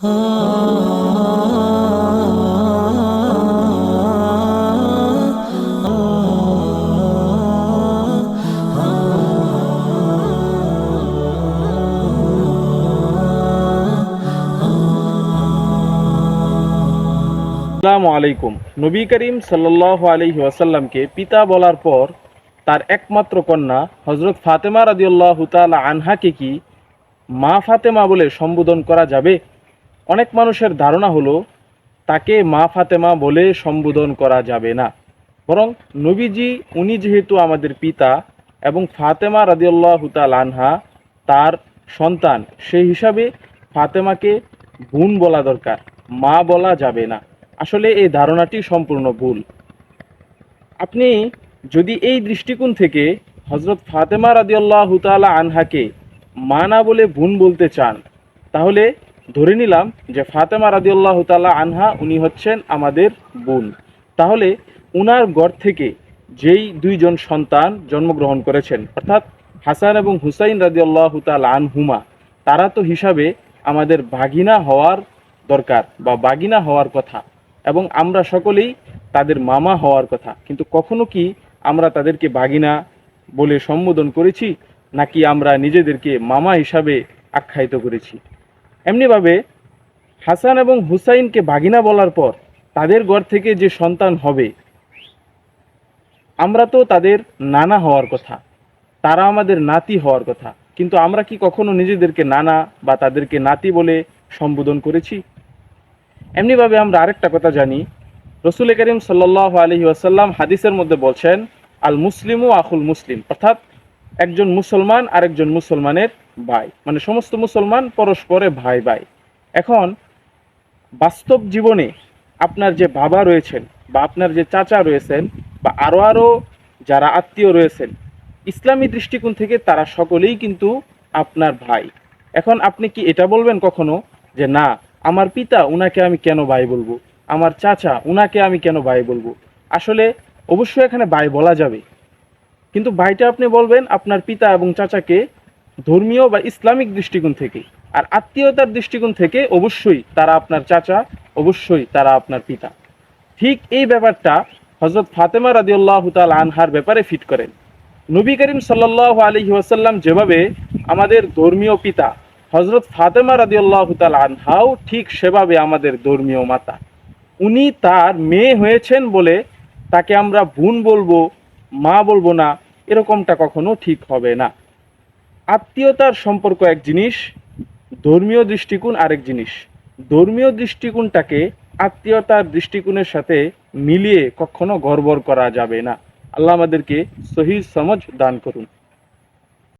আসসালামু আলাইকুম। নবী করিম সাল্লাল্লাহু আলাইহি ওয়াসাল্লামকে পিতা বলার পর তার একমাত্র কন্যা হযরত ফাতেমা রাদিয়াল্লাহু তাআলা আনহাকে কি মা ফাতেমা বলে সম্বোধন করা যাবে? অনেক মানুষের ধারণা হলো তাকে মা ফাতেমা বলে সম্বোধন করা যাবে না, বরং নবীজি উনি যেহেতু আমাদের পিতা এবং ফাতেমা রাদিয়াল্লাহু তাআলা আনহা তার সন্তান, সেই হিসাবে ফাতেমাকে বোন বলা দরকার, মা বলা যাবে না। আসলে এই ধারণাটি সম্পূর্ণ ভুল। আপনি যদি এই দৃষ্টিকোণ থেকে হযরত ফাতেমা রাদিয়াল্লাহু তাআলা আনহাকে মা না বলে বোন বলতে চান, তাহলে ধরে নিলাম যে ফাতেমা রাদিয়াল্লাহু তাআলা আনহা উনি হচ্ছেন আমাদের বোন। তাহলে উনার ঘর থেকে যেই দুইজন সন্তান জন্মগ্রহণ করেছেন, অর্থাৎ হাসান এবং হুসাইন রাদিয়াল্লাহু তাআলা আনহুমা, তারা তো হিসাবে আমাদের ভাগিনা হওয়ার দরকার বা বাগিনা হওয়ার কথা, এবং আমরা সকলেই তাদের মামা হওয়ার কথা। কিন্তু কখনো কি আমরা তাদেরকে বাগিনা বলে সম্বোধন করেছি, নাকি আমরা নিজেদেরকে মামা হিসাবে আখ্যায়িত করেছি? এমনিভাবে হাসান এবং হুসাইনকে বাগিনা বলার পর তাদের ঘর থেকে যে সন্তান হবে, আমরা তো তাদের নানা হওয়ার কথা, তারা আমাদের নাতি হওয়ার কথা। কিন্তু আমরা কি কখনো নিজেদেরকে নানা বা তাদেরকে নাতি বলে সম্বোধন করেছি? এমনিভাবে আমরা আরেকটা কথা জানি, রসুল করিম সাল্লাল্লাহু আলাইহি ওয়াসাল্লাম হাদিসের মধ্যে বলছেন, আল মুসলিমু আখুল মুসলিম, অর্থাৎ একজন মুসলমান আরেকজন মুসলমানের ভাই, মানে সমস্ত মুসলমান পরস্পরে ভাই ভাই। এখন বাস্তব জীবনে আপনার যে বাবা রয়েছেন বা আপনার যে চাচা রয়েছেন বা আরও যারা আত্মীয় রয়েছেন, ইসলামী দৃষ্টিকোণ থেকে তারা সকলেই কিন্তু আপনার ভাই। এখন আপনি কি এটা বলবেন কখনো যে না, আমার পিতা উনাকে আমি কেন ভাই বলবো, আমার চাচা উনাকে আমি কেন ভাই বলবো? আসলে অবশ্যই এখানে ভাই বলা যাবে, কিন্তু ভাইটা আপনি বলবেন আপনার পিতা এবং চাচাকে ধর্মীয় বা ইসলামিক দৃষ্টিকোণ থেকে, আর আত্মীয়তার দৃষ্টিকোণ থেকে অবশ্যই তারা আপনার চাচা, অবশ্যই তারা আপনার পিতা। ঠিক এই ব্যাপারটা হযরত ফাতেমা রাদিয়াল্লাহু তাআলা আনহার ব্যাপারে ফিট করেন। নবী করিম সাল্লাল্লাহু আলাইহি ওয়াসাল্লাম যেভাবে আমাদের ধর্মীয় পিতা, হযরত ফাতেমা রাদিয়াল্লাহু তাআলা আনহাও ঠিক সেভাবে আমাদের ধর্মীয় মাতা। উনি তার মেয়ে হয়েছেন বলে তাকে আমরা বোন বলবো, মা বলবো না, এরকমটা কখনো ঠিক হবে না। আত্মীয়তার সম্পর্ক এক জিনিস, ধর্মীয় দৃষ্টিকোণ আরেক জিনিস। ধর্মীয় দৃষ্টিকোণটাকে আত্মীয়তার দৃষ্টিকোণের সাথে মিলিয়ে কখনো গড়বড় করা যাবে না। আল্লাহ আমাদেরকে সহিহ সমঝ দান করুন।